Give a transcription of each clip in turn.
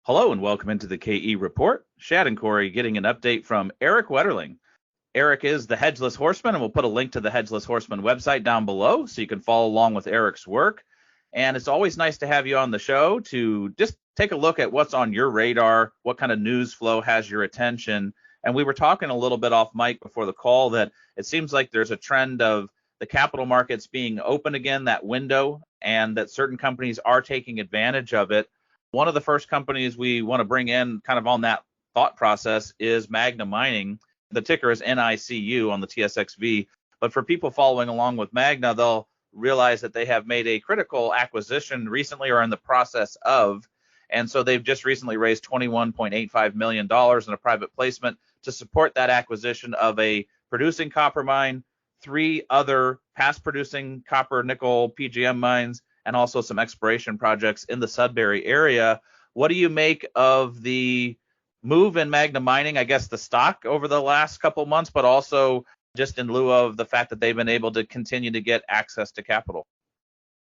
Hello and welcome into the KE Report. Shad and Corey getting an update from Erik Wetterling. Erik is the Hedgeless Horseman, and we'll put a link to the Hedgeless Horseman website down below so you can follow along with Erik's work. And it's always nice to have you on the show to just take a look at what's on your radar, what kind of news flow has your attention. And we were talking a little bit off mic before the call that it seems like there's a trend of the capital markets being open again, that window, and that certain companies are taking advantage of it. One of the first companies we want to bring in kind of on that thought process is Magna Mining. The ticker is NICU on the TSXV. But for people following along with Magna, they'll realize that they have made a critical acquisition recently or in the process of. And so they've just recently raised $21.85 million in a private placement to support that acquisition of a producing copper mine, 3 other past producing copper, nickel, PGM mines, and also some exploration projects in the Sudbury area. What do you make of the move in Magna Mining, I guess the stock over the last couple months, but also just in lieu of the fact that they've been able to continue to get access to capital?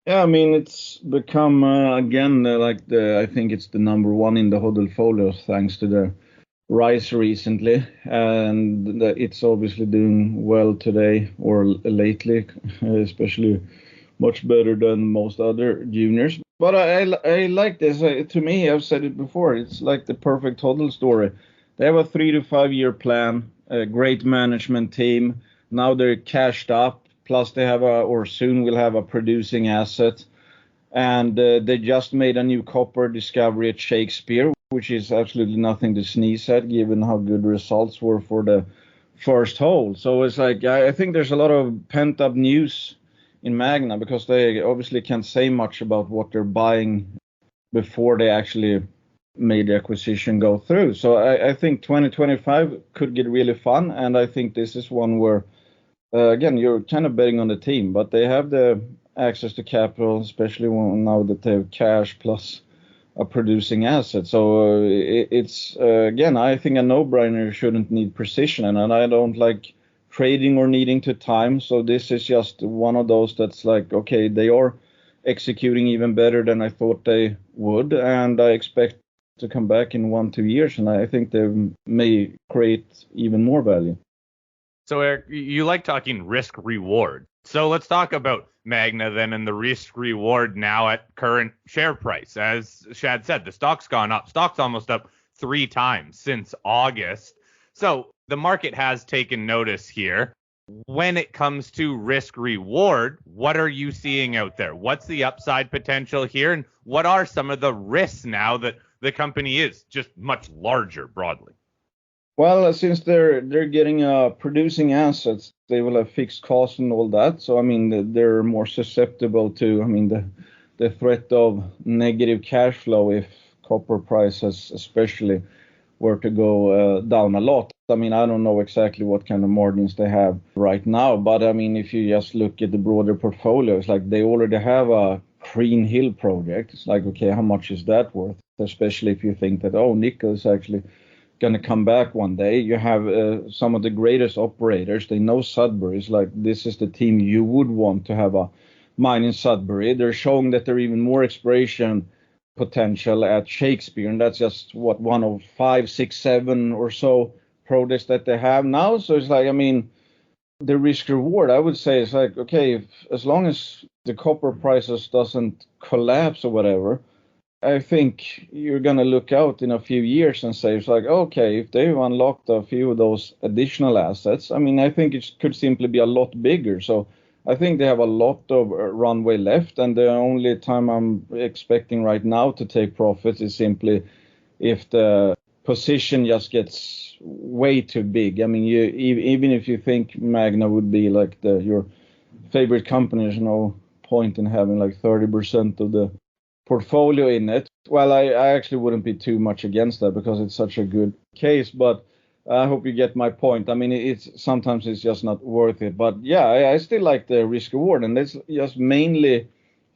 Yeah, I mean, it's become, I think it's the number one in the whole portfolio thanks to the rise recently. And it's obviously doing well today or lately, especially much better than most other juniors. But I like this. To me, I've said it before, it's like the perfect total story. They have a 3 to 5 year plan, a great management team. Now they're cashed up, plus they have or soon will have a producing asset. And they just made a new copper discovery at Shakespeare, which is absolutely nothing to sneeze at, given how good results were for the first hole. So it's like, I think there's a lot of pent up news in Magna, because they obviously can't say much about what they're buying before they actually made the acquisition go through. So I think 2025 could get really fun, and I think this is one where, again, you're kind of betting on the team, but they have the access to capital, especially now that they have cash plus a producing asset. So it's, again, I think a no-brainer. Shouldn't need precision, and I don't like trading or needing to time. So this is just one of those that's like, okay, they are executing even better than I thought they would. And I expect to come back in 1-2 years. And I think they may create even more value. So Erik, you like talking risk reward. So let's talk about Magna then and the risk reward now at current share price. As Shad said, the stock's gone up. Stock's almost up 3 times since August. So the market has taken notice here. When it comes to risk reward, what are you seeing out there? What's the upside potential here? And what are some of the risks now that the company is just much larger broadly? Well, since they're getting producing assets, they will have fixed costs and all that. So, I mean, they're more susceptible to, I mean, the threat of negative cash flow if copper prices especially were to go down a lot. I mean, I don't know exactly what kind of margins they have right now, but I mean, if you just look at the broader portfolio, it's like they already have a Green Hill project. It's like, okay, how much is that worth? Especially if you think that, oh, nickel is actually going to come back one day. You have some of the greatest operators. They know Sudbury. It's like, this is the team you would want to have a mine in Sudbury. They're showing that they're even more exploration potential at Shakespeare, and that's just one of 5, 6, 7 or so projects that they have now. So it's like, I mean, the risk reward, I would say, is like, okay, as long as the copper prices doesn't collapse or whatever, I think you're going to look out in a few years and say, it's like, okay, if they've unlocked a few of those additional assets, I mean, I think it could simply be a lot bigger. So I think they have a lot of runway left, and the only time I'm expecting right now to take profits is simply if the position just gets way too big. I mean, even if you think Magna would be like your favorite company, there's no point in having like 30% of the portfolio in it. Well, I actually wouldn't be too much against that because it's such a good case, but I hope you get my point. I mean, it's sometimes it's just not worth it. But yeah, I still like the risk reward, and it's just mainly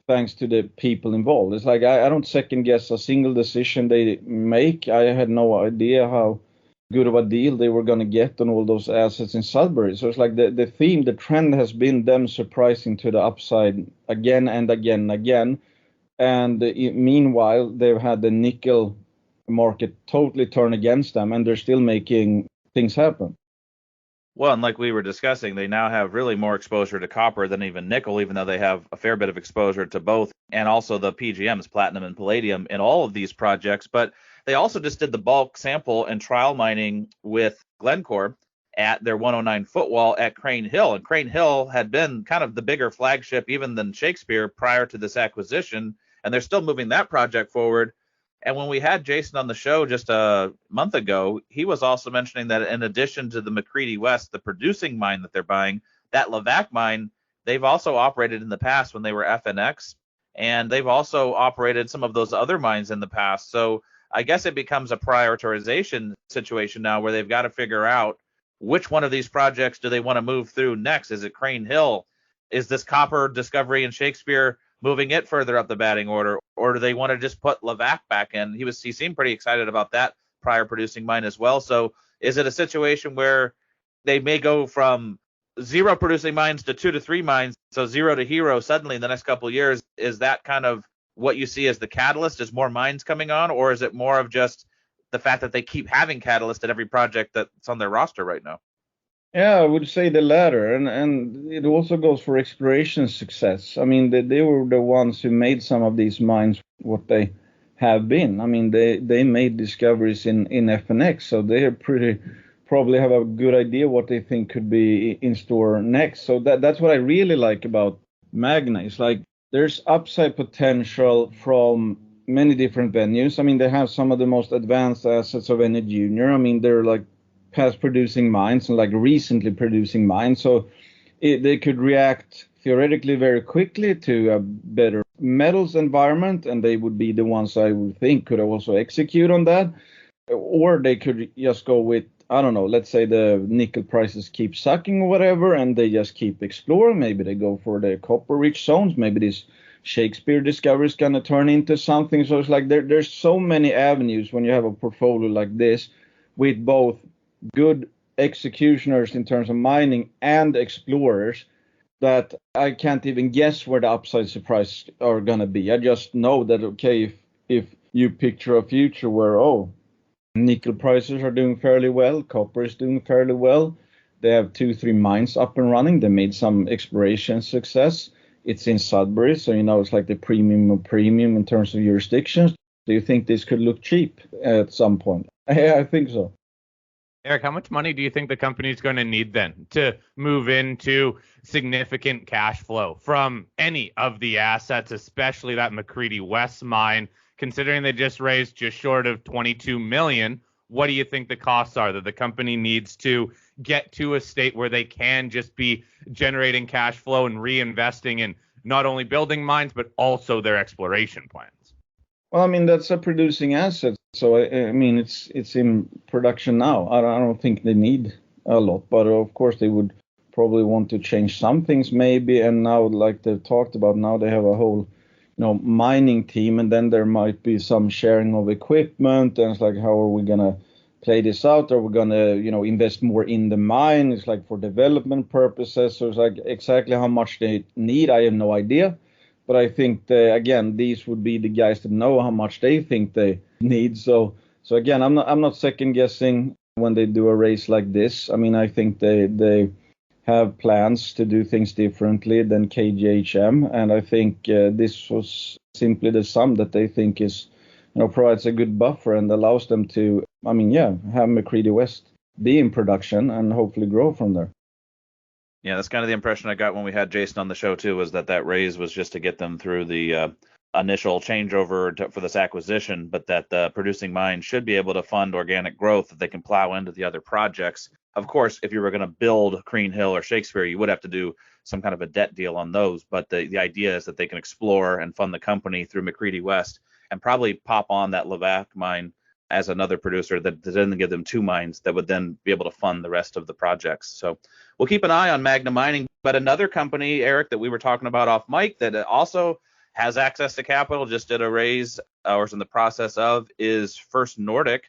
thanks to the people involved. It's like I don't second guess a single decision they make. I had no idea how good of a deal they were going to get on all those assets in Sudbury. So it's like the theme, the trend has been them surprising to the upside again and again and again. And meanwhile, they've had the nickel market totally turn against them, and they're still making things happen. Well, and like we were discussing, they now have really more exposure to copper than even nickel, even though they have a fair bit of exposure to both, and also the PGMs, platinum and palladium, in all of these projects. But they also just did the bulk sample and trial mining with Glencore at their 109 footwall at Crane Hill. And Crane Hill had been kind of the bigger flagship even than Shakespeare prior to this acquisition, and they're still moving that project forward. And when we had Jason on the show just a month ago, he was also mentioning that in addition to the McCreedy West, the producing mine that they're buying, that Levack mine, they've also operated in the past when they were FNX, and they've also operated some of those other mines in the past. So I guess it becomes a prioritization situation now where they've got to figure out which one of these projects do they want to move through next. Is it Crane Hill? Is this copper discovery in Shakespeare moving it further up the batting order, or do they want to just put Levack back in? He seemed pretty excited about that prior producing mine as well. So is it a situation where they may go from 0 producing mines to 2 to 3 mines, so 0 to hero suddenly in the next couple of years? Is that kind of what you see as the catalyst? Is more mines coming on, or is it more of just the fact that they keep having catalyst at every project that's on their roster right now? Yeah, I would say the latter, and it also goes for exploration success. I mean, they were the ones who made some of these mines what they have been. I mean, they made discoveries in FNX, so they probably have a good idea what they think could be in store next. So that's what I really like about Magna. It's like there's upside potential from many different venues. I mean, they have some of the most advanced assets of any junior. I mean, they're like past producing mines and like recently producing mines. So they could react theoretically very quickly to a better metals environment, and they would be the ones I would think could also execute on that. Or they could just go with, I don't know, let's say the nickel prices keep sucking or whatever, and they just keep exploring. Maybe they go for the copper rich zones. Maybe this Shakespeare discovery is going to turn into something. So it's like there's so many avenues when you have a portfolio like this with both good executioners in terms of mining and explorers that I can't even guess where the upside surprises are going to be. I just know that, okay, if you picture a future where, nickel prices are doing fairly well, copper is doing fairly well, they have 2-3 mines up and running, they made some exploration success, it's in Sudbury, so it's like the premium of premium in terms of jurisdictions. Do you think this could look cheap at some point? I think so. Erik, how much money do you think the company is going to need then to move into significant cash flow from any of the assets, especially that McCreedy West mine? Considering they just raised just short of $22 million, what do you think the costs are that the company needs to get to a state where they can just be generating cash flow and reinvesting in not only building mines, but also their exploration plans? Well, I mean, that's a producing asset. So, I mean, it's in production now. I don't think they need a lot, but of course they would probably want to change some things maybe. And now, like they've talked about, now they have a whole, mining team, and then there might be some sharing of equipment. And it's like, how are we going to play this out? Are we going to, invest more in the mine? It's like for development purposes. So it's like exactly how much they need, I have no idea. But I think, again, these would be the guys that know how much they think they need. So again, I'm not second guessing when they do a race like this. I mean, I think they have plans to do things differently than KGHM, and I think this was simply the sum that they think is, provides a good buffer and allows them to, have McCreedy West be in production and hopefully grow from there. Yeah, that's kind of the impression I got when we had Jason on the show too, was that raise was just to get them through the initial changeover for this acquisition, but that the producing mine should be able to fund organic growth that they can plow into the other projects. Of course, if you were going to build Crane Hill or Shakespeare, you would have to do some kind of a debt deal on those. But the idea is that they can explore and fund the company through McCreedy West and probably pop on that Levack mine as another producer that then give them 2 mines that would then be able to fund the rest of the projects. So we'll keep an eye on Magna Mining. But another company, Erik, that we were talking about off mic that also has access to capital, just did a raise or is in the process of, is First Nordic.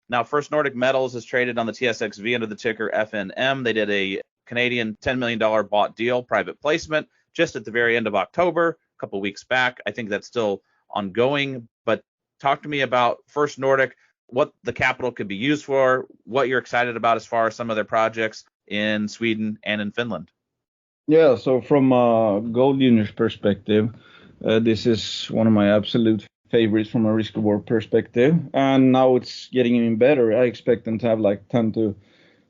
Now, First Nordic Metals is traded on the TSXV under the ticker FNM. They did a Canadian $10 million bought deal, private placement, just at the very end of October, a couple weeks back. I think that's still ongoing. But talk to me about First Nordic, what the capital could be used for, what you're excited about as far as some of their projects in Sweden and in Finland. Yeah, so from a gold juniors perspective, this is one of my absolute favorites from a risk reward perspective. And now it's getting even better. I expect them to have like $10 to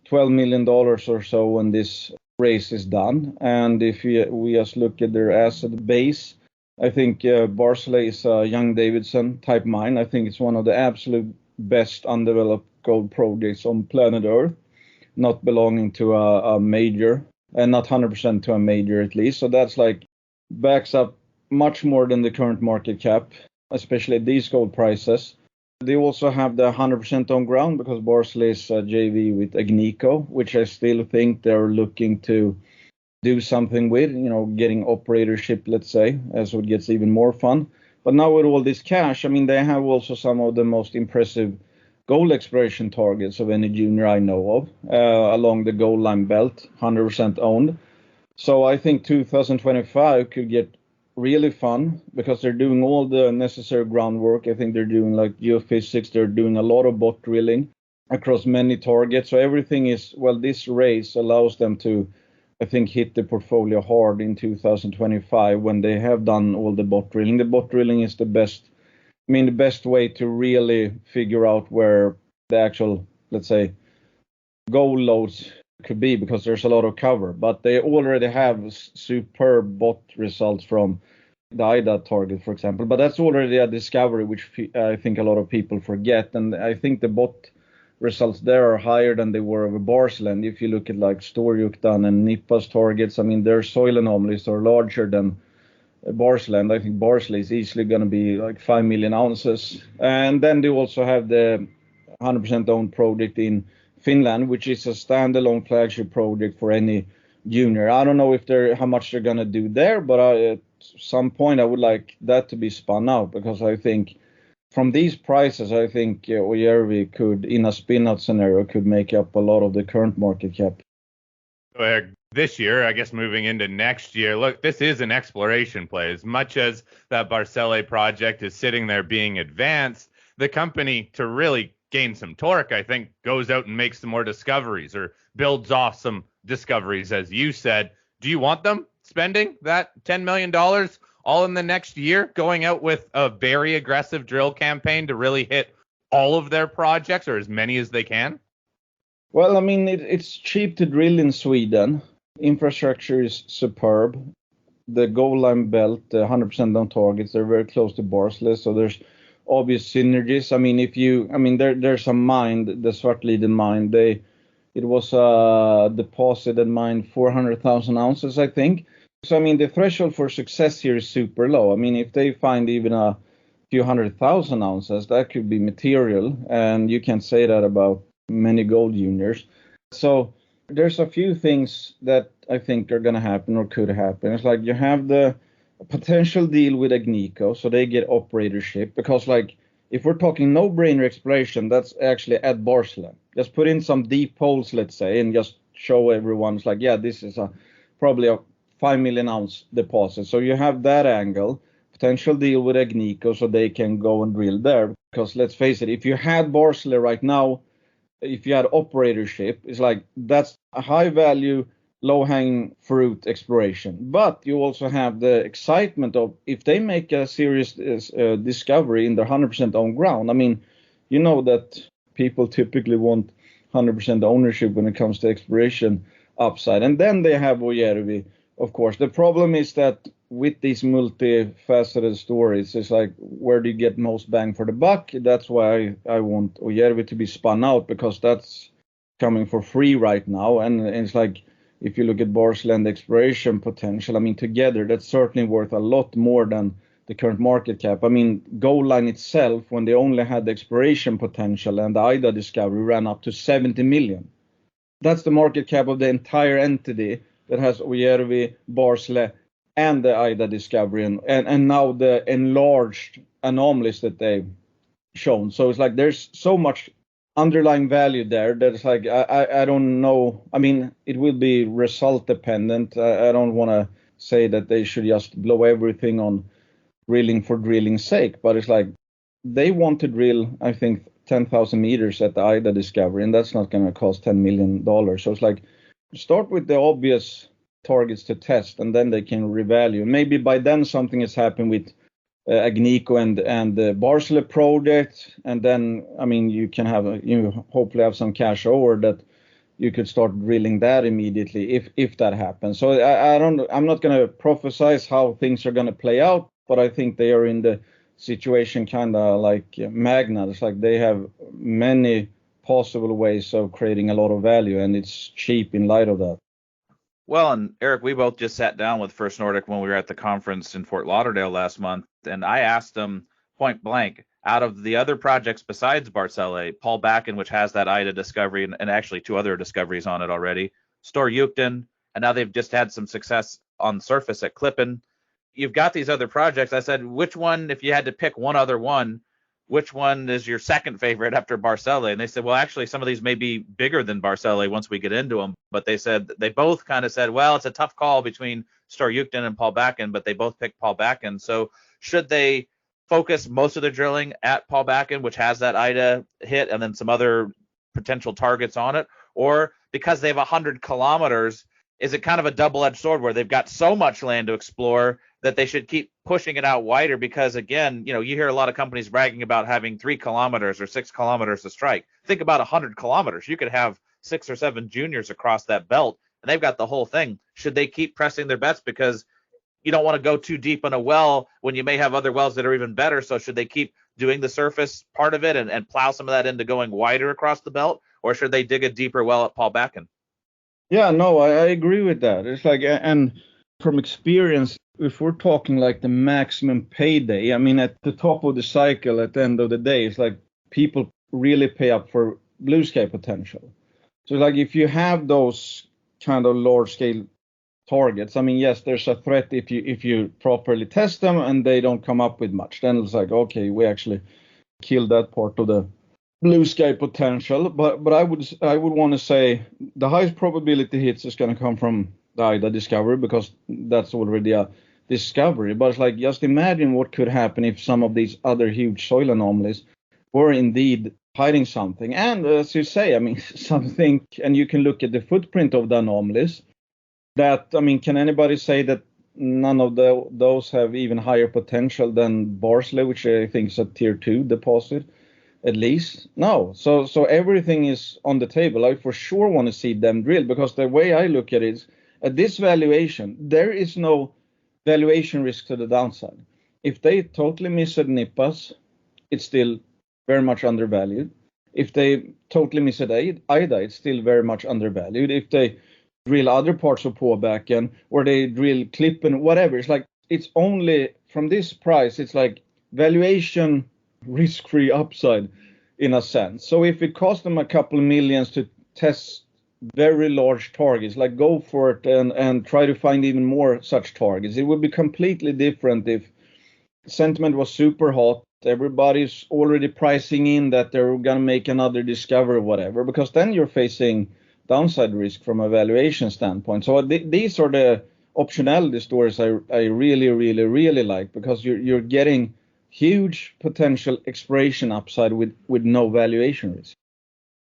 $12 million or so when this race is done. And if we just look at their asset base, I think Barsele is a Young Davidson type mine. I think it's one of the absolute best undeveloped gold projects on planet Earth, not belonging to a major, and not 100% to a major at least. So that's like backs up much more than the current market cap, especially at these gold prices. They also have the 100% on ground because Barsele is a JV with Agnico, which I still think they're looking to do something with, getting operatorship, let's say, so it gets even more fun. But now with all this cash, I mean, they have also some of the most impressive gold exploration targets of any junior I know of along the gold line belt, 100% owned. So I think 2025 could get really fun because they're doing all the necessary groundwork. I think they're doing like geophysics. They're doing a lot of bot drilling across many targets. So everything is, this race allows them to, I think, hit the portfolio hard in 2025 when they have done all the bot drilling. The bot drilling is the best way to really figure out where the actual, let's say, gold loads could be because there's a lot of cover. But they already have superb bot results from the IDA target, for example. But that's already a discovery, which I think a lot of people forget. And I think the bot results there are higher than they were over Barsele. And if you look at like Storjuktan and Nippa's targets, I mean, their soil anomalies are larger than Barsele, and I think Barsele is easily going to be like 5 million ounces. And then they also have the 100% owned project in Finland, which is a standalone flagship project for any junior. I don't know how much they're going to do there, but at some point I would like that to be spun out because I think from these prices, I think Oijärvi could, in a spin-out scenario, could make up a lot of the current market cap. This year, I guess moving into next year, look, this is an exploration play. As much as that Barsele project is sitting there being advanced, the company, to really gain some torque, I think, goes out and makes some more discoveries or builds off some discoveries, as you said. Do you want them spending that $10 million all in the next year, going out with a very aggressive drill campaign to really hit all of their projects or as many as they can? Well, I mean, it's cheap to drill in Sweden. Infrastructure is superb. The gold line belt, 100% on targets, they're very close to Barsele, so there's obvious synergies. I mean, there's a mine, the Svartliden mine. It was a deposited mine, 400,000 ounces, I think. So I mean, the threshold for success here is super low. I mean, if they find even a few 100,000 ounces, that could be material, and you can say that about many gold juniors. So there's a few things that I think are going to happen or could happen. It's like you have the potential deal with Agnico, so they get operatorship, because like if we're talking no-brainer exploration, that's actually at Barsele. Just put in some deep holes, let's say, and just show everyone, it's like, yeah, this is probably a 5 million ounce deposit. So you have that angle, potential deal with Agnico, so they can go and drill there. Because let's face it, if you had Barsele right now, if you had operatorship, it's like that's a high value, low hanging fruit exploration. But you also have the excitement of if they make a serious discovery in their 100% own ground. I mean, you know that people typically want 100% ownership when it comes to exploration upside. And then they have Oijärvi, of course. The problem is that with these multifaceted stories, it's like, where do you get most bang for the buck? That's why I want Oijärvi to be spun out, because that's coming for free right now. And it's like, if you look at Barsele and the exploration potential, I mean, together, that's certainly worth a lot more than the current market cap. I mean, Gold Line itself, when they only had the exploration potential and the IDA discovery, ran up to 70 million. That's the market cap of the entire entity that has Oijärvi, Barsele, and the IDA discovery, and now the enlarged anomalies that they've shown. So it's like there's so much underlying value there that it's like, I don't know. I mean, it will be result dependent. I don't want to say that they should just blow everything on drilling for drilling's sake, but it's like they want to drill, I think, 10,000 meters at the IDA discovery, and that's not going to cost $10 million. So it's like, start with the obvious targets to test, and then they can revalue. Maybe by then something has happened with Agnico and the Barsele project, and then, I mean, you hopefully have some cash over that you could start drilling that immediately if that happens. So I'm not going to prophesize how things are going to play out, but I think they are in the situation kind of like Magna. It's like they have many possible ways of creating a lot of value, and it's cheap in light of that. Well, and Erik, we both just sat down with First Nordic when we were at the conference in Fort Lauderdale last month, and I asked them point blank, out of the other projects besides Barsele, Paul Bakken, which has that IDA discovery, and actually 2 other discoveries on it already, Storjukten, and now they've just had some success on the surface at Klippen. You've got these other projects. I said, which one, if you had to pick one other one, which one is your second favorite after Barsele? And they said, well, actually, some of these may be bigger than Barsele once we get into them. But they said, they both kind of said, well, it's a tough call between Storjukten and Paul Bakken, but they both picked Paul Bakken. So should they focus most of their drilling at Paul Bakken, which has that IDA hit, and then some other potential targets on it? Or because they have 100 kilometers, is it kind of a double-edged sword where they've got so much land to explore that they should keep pushing it out wider? Because again, you hear a lot of companies bragging about having 3 kilometers or 6 kilometers to strike. Think about 100 kilometers. You could have 6 or 7 juniors across that belt, and they've got the whole thing. Should they keep pressing their bets because you don't want to go too deep in a well when you may have other wells that are even better? So should they keep doing the surface part of it and plow some of that into going wider across the belt, or should they dig a deeper well at Paul Bakken? Yeah, no, I agree with that. It's like, and from experience, if we're talking like the maximum payday, I mean, at the top of the cycle, at the end of the day, it's like people really pay up for blue sky potential. So like if you have those kind of large scale targets, I mean, yes, there's a threat if you properly test them and they don't come up with much. Then it's like, okay, we actually killed that part of the blue sky potential. But I would want to say the highest probability hits is going to come from the IDA discovery, because that's already a discovery. But it's like, just imagine what could happen if some of these other huge soil anomalies were indeed hiding something. And as you say, I mean, something, and you can look at the footprint of the anomalies. That, I mean, can anybody say that none of those have even higher potential than Barsele, which I think is a tier 2 deposit, at least? No. So everything is on the table. I for sure want to see them drill, because the way I look at it is, at this valuation, there is no valuation risk to the downside. If they totally miss at Nippas, it's still very much undervalued. If they totally miss at IDA, it's still very much undervalued. If they drill other parts of Paul Bakken, or they drill Klippen, whatever, it's like, it's only from this price, it's like valuation risk-free upside in a sense. So if it costs them a couple of millions to test very large targets, like go for it and try to find even more such targets. It would be completely different if sentiment was super hot. Everybody's already pricing in that they're going to make another discovery or whatever, because then you're facing downside risk from a valuation standpoint. So these are the optionality stories I really, really, really like, because you're getting huge potential exploration upside with no valuation risk.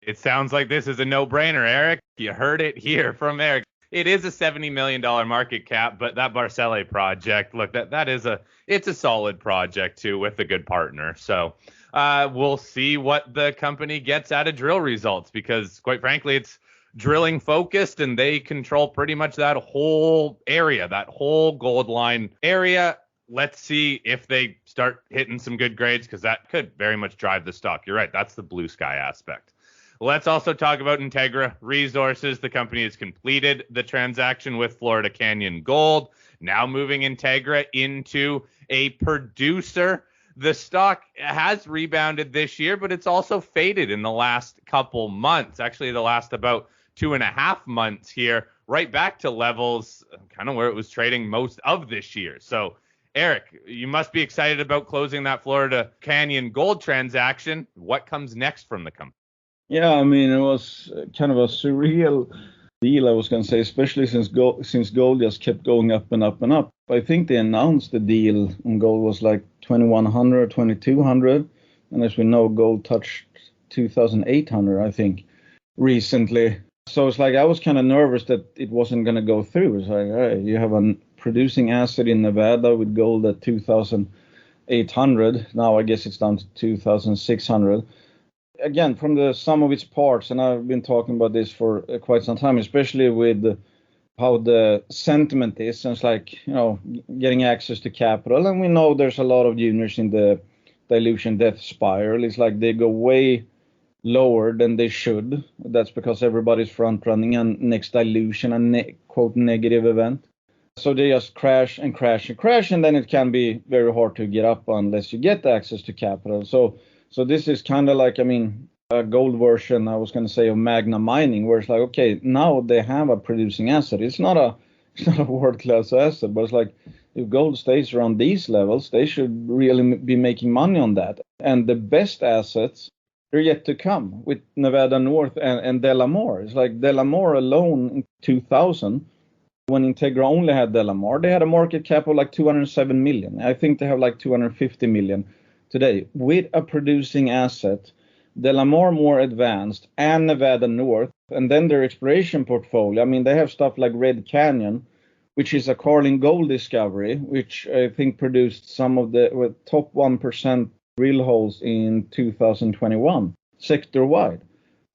It sounds like this is a no-brainer, Erik. You heard it here from Erik. It is a $70 million market cap, but that Barsele project, look, it's a solid project too, with a good partner. So we'll see what the company gets out of drill results, because quite frankly, it's drilling focused, and they control pretty much that whole area, that whole gold line area. Let's see if they start hitting some good grades, because that could very much drive the stock. You're right. That's the blue sky aspect. Let's also talk about Integra Resources. The company has completed the transaction with Florida Canyon Gold, now moving Integra into a producer. The stock has rebounded this year, but it's also faded in the last couple months. Actually, the last about 2.5 months here, right back to levels kind of where it was trading most of this year. So, Erik, you must be excited about closing that Florida Canyon Gold transaction. What comes next from the company? Yeah, I mean, it was kind of a surreal deal, I was going to say, especially since gold just kept going up and up and up. I think they announced the deal on gold was like 2,100, 2,200. And as we know, gold touched 2,800, I think, recently. So it's like I was kind of nervous that it wasn't going to go through. It's like, hey, you have a producing asset in Nevada with gold at 2,800. Now I guess it's down to 2,600. Again, from the sum of its parts, and I've been talking about this for quite some time, especially with how the sentiment is, and it's like, getting access to capital. And we know there's a lot of juniors in the dilution death spiral. It's like they go way lower than they should. That's because everybody's front running a next dilution, quote negative event. So they just crash and crash and crash, and then it can be very hard to get up unless you get access to capital. So this is kind of like, a gold version, I was going to say, of Magna Mining, where it's like, okay, now they have a producing asset. It's not a world-class asset, but it's like, if gold stays around these levels, they should really be making money on that. And the best assets are yet to come with Nevada North and Delamar. It's like Delamar alone in 2000, when Integra only had Delamar, they had a market cap of like 207 million. I think they have like 250 million today with a producing asset, Delamar more advanced, and Nevada North, and then their exploration portfolio. They have stuff like Red Canyon, which is a Carlin gold discovery, which I think produced some of the top 1% drill holes in 2021, sector-wide.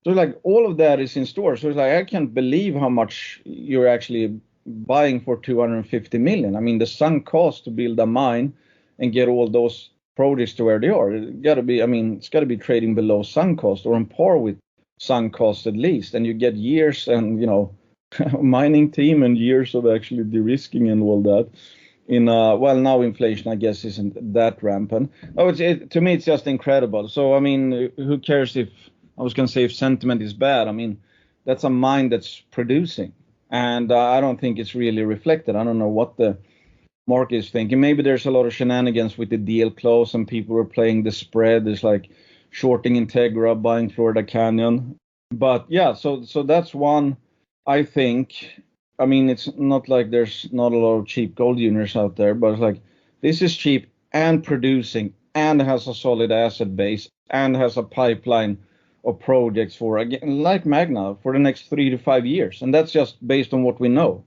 So like all of that is in store. So it's like, I can't believe how much you're actually buying for 250 million. The sunk cost to build a mine and get all those projects to where they are, it's got to be trading below sunk cost or on par with sunk cost at least. And you get years and, mining team and years of actually de-risking and all that. Now inflation, I guess, isn't that rampant. To me, it's just incredible. So, who cares if sentiment is bad? That's a mine that's producing. And I don't think it's really reflected. I don't know what the market is thinking. Maybe there's a lot of shenanigans with the deal close and people are playing the spread. It's like shorting Integra, buying Florida Canyon. But yeah, so that's one, I think. It's not like there's not a lot of cheap gold juniors out there, but it's like this is cheap and producing and has a solid asset base and has a pipeline of projects for, again, like Magna, for the next 3 to 5 years. And that's just based on what we know.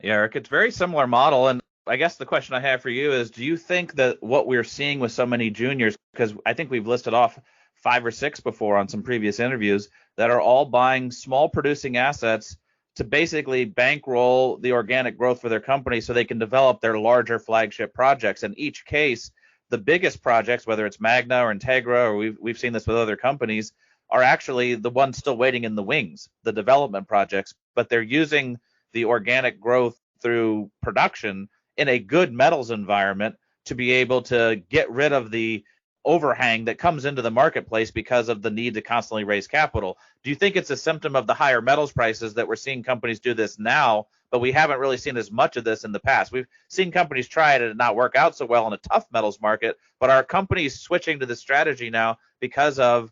Yeah, Erik, it's a very similar model. And I guess the question I have for you is, do you think that what we're seeing with so many juniors, because I think we've listed off 5 or 6 before on some previous interviews, that are all buying small producing assets to basically bankroll the organic growth for their company so they can develop their larger flagship projects. In each case, the biggest projects, whether it's Magna or Integra, or we've seen this with other companies, are actually the ones still waiting in the wings, the development projects, but they're using the organic growth through production in a good metals environment to be able to get rid of the overhang that comes into the marketplace because of the need to constantly raise capital. Do you think it's a symptom of the higher metals prices that we're seeing companies do this now, but we haven't really seen as much of this in the past? We've seen companies try it and not work out so well in a tough metals market, but are companies switching to this strategy now because of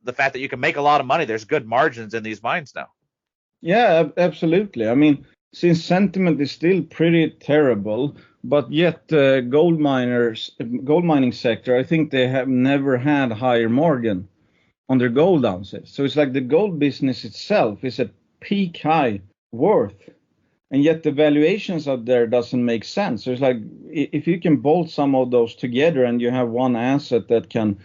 the fact that you can make a lot of money? There's good margins in these mines now. Yeah, absolutely. Since sentiment is still pretty terrible, but yet gold mining sector, I think they have never had higher margin on their gold ounces. So it's like the gold business itself is at peak high worth, and yet the valuations out there doesn't make sense. So it's like if you can bolt some of those together and you have one asset that can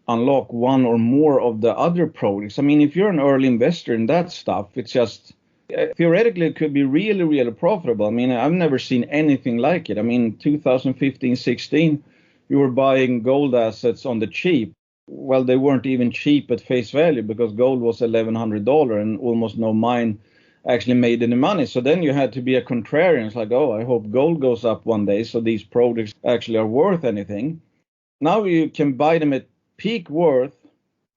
unlock one or more of the other projects. If you're an early investor in that stuff, it's just theoretically it could be really, really profitable. I've never seen anything like it. 2015-16, you were buying gold assets on the cheap. Well, they weren't even cheap at face value because gold was $1,100 and almost no mine actually made any money. So then you had to be a contrarian. It's like, oh, I hope gold goes up one day so these projects actually are worth anything. Now you can buy them at peak worth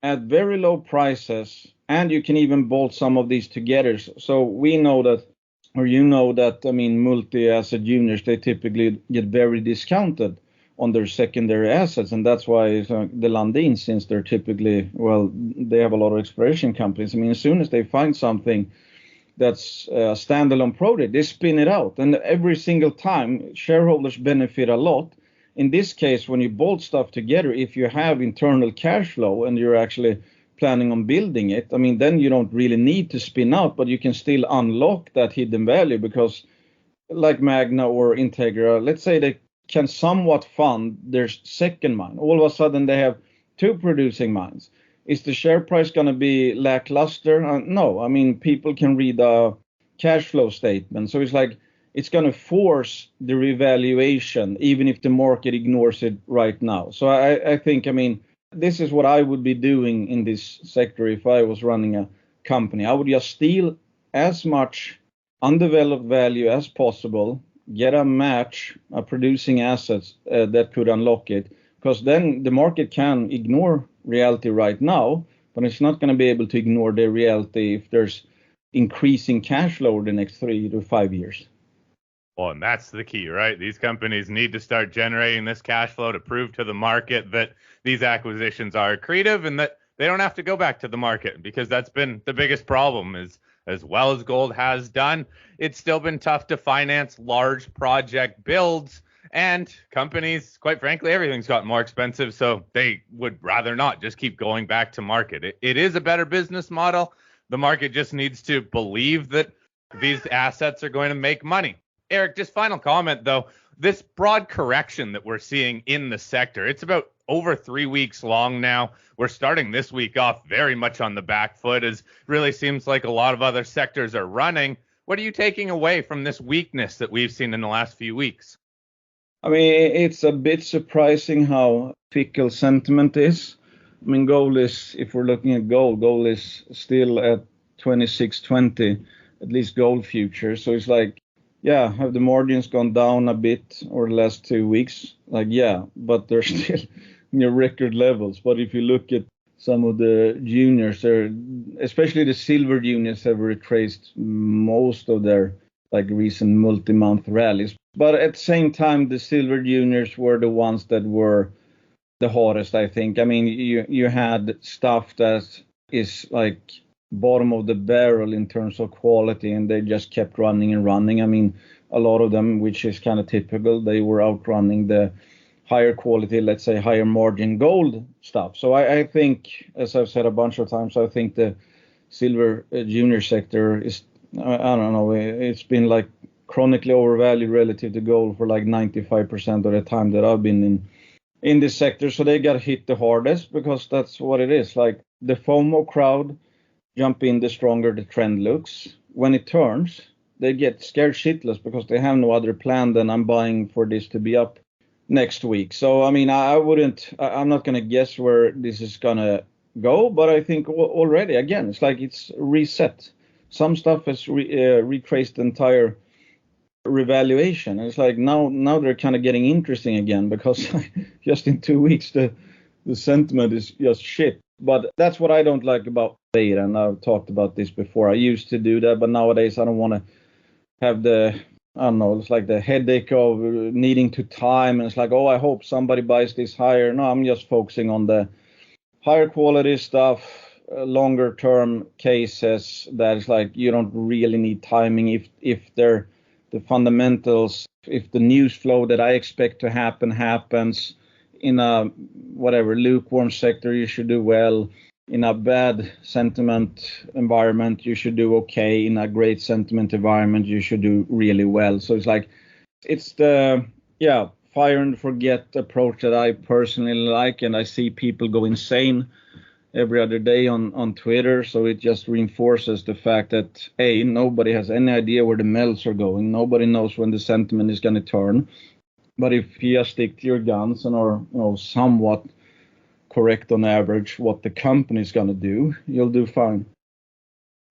at very low prices, and you can even bolt some of these together. So we know that, or multi-asset juniors, they typically get very discounted on their secondary assets, and that's why the Lundins, since they're typically, they have a lot of exploration companies. As soon as they find something that's a standalone project, they spin it out, and every single time shareholders benefit a lot. in this case, when you bolt stuff together, if you have internal cash flow and you're actually planning on building it, I mean, then you don't really need to spin out, but you can still unlock that hidden value because like Magna or Integra, let's say they can somewhat fund their second mine. All of a sudden they have two producing mines. Is the share price going to be lackluster? No, I mean, people can read a cash flow statement. So it's like, it's going to force the revaluation, even if the market ignores it right now. So I think, I mean, this is what I would be doing in this sector if I was running a company. I would just steal as much undeveloped value as possible, get a match, a producing assets that could unlock it, because then the market can ignore reality right now, but it's not going to be able to ignore the reality if there's increasing cash flow over the next 3 to 5 years. Well, and that's the key, right? These companies need to start generating this cash flow to prove to the market that these acquisitions are accretive and that they don't have to go back to the market, because that's been the biggest problem. Is as well as gold has done, it's still been tough to finance large project builds, and companies, quite frankly, everything's gotten more expensive, so they would rather not just keep going back to market. It is a better business model. The market just needs to believe that these assets are going to make money. Erik, just final comment, though. This broad correction that we're seeing in the sector, it's about over 3 weeks long now. We're starting this week off very much on the back foot, as really seems like a lot of other sectors are running. What are you taking away from this weakness that we've seen in the last few weeks? I mean, it's a bit surprising how fickle sentiment is. I mean, gold is, if we're looking at gold is still at 26.20, at least gold futures. So it's like, yeah, have the margins gone down a bit over the last 2 weeks? Like, yeah, but they're still near record levels. But if you look at some of the juniors, especially the silver juniors, have retraced most of their like recent multi-month rallies. But at the same time, the silver juniors were the ones that were the hardest, I think. I mean, you had stuff that is like bottom of the barrel in terms of quality, and they just kept running and running. I mean, a lot of them, which is kind of typical, they were outrunning the higher quality, let's say higher margin gold stuff. So I think, as I've said a bunch of times, I think the silver junior sector is, I don't know, it's been like chronically overvalued relative to gold for like 95% of the time that I've been in this sector. So they got hit the hardest because that's what it is. Like the FOMO crowd jump in, the stronger the trend looks. When it turns, they get scared shitless because they have no other plan than I'm buying for this to be up next week. So, I mean, I'm not going to guess where this is going to go, but I think already, again, it's like it's reset. Some stuff has retraced the entire revaluation. It's like now they're kind of getting interesting again because just in 2 weeks, the sentiment is just shit. But that's what I don't like about data, and I've talked about this before. I used to do that, but nowadays I don't want to have it's like the headache of needing to time. And it's like, oh, I hope somebody buys this higher. No, I'm just focusing on the higher quality stuff, longer term cases that is like you don't really need timing if they're the fundamentals, if the news flow that I expect to happens. In a whatever lukewarm sector, you should do well. In a bad sentiment environment, you should do okay. In a great sentiment environment, you should do really well. So it's like, it's the fire and forget approach that I personally like, and I see people go insane every other day on Twitter. So it just reinforces the fact that nobody has any idea where the metals are going. Nobody knows when the sentiment is going to turn. But if you just stick to your guns and are somewhat correct on average what the company is going to do, you'll do fine.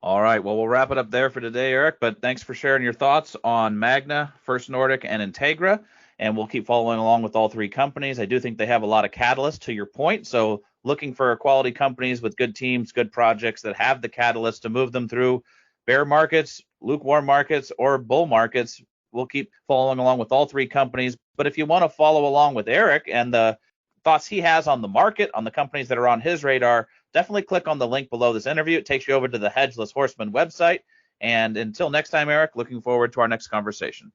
All right. Well, we'll wrap it up there for today, Erik. But thanks for sharing your thoughts on Magna, First Nordic, and Integra. And we'll keep following along with all three companies. I do think they have a lot of catalysts, to your point. So looking for quality companies with good teams, good projects that have the catalyst to move them through bear markets, lukewarm markets, or bull markets. We'll keep following along with all three companies. But if you want to follow along with Erik and the thoughts he has on the market, on the companies that are on his radar, definitely click on the link below this interview. It takes you over to the Hedgeless Horseman website. And until next time, Erik, looking forward to our next conversation.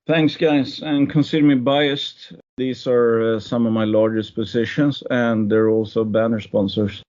Thanks, guys. And consider me biased. These are some of my largest positions, and they're also banner sponsors.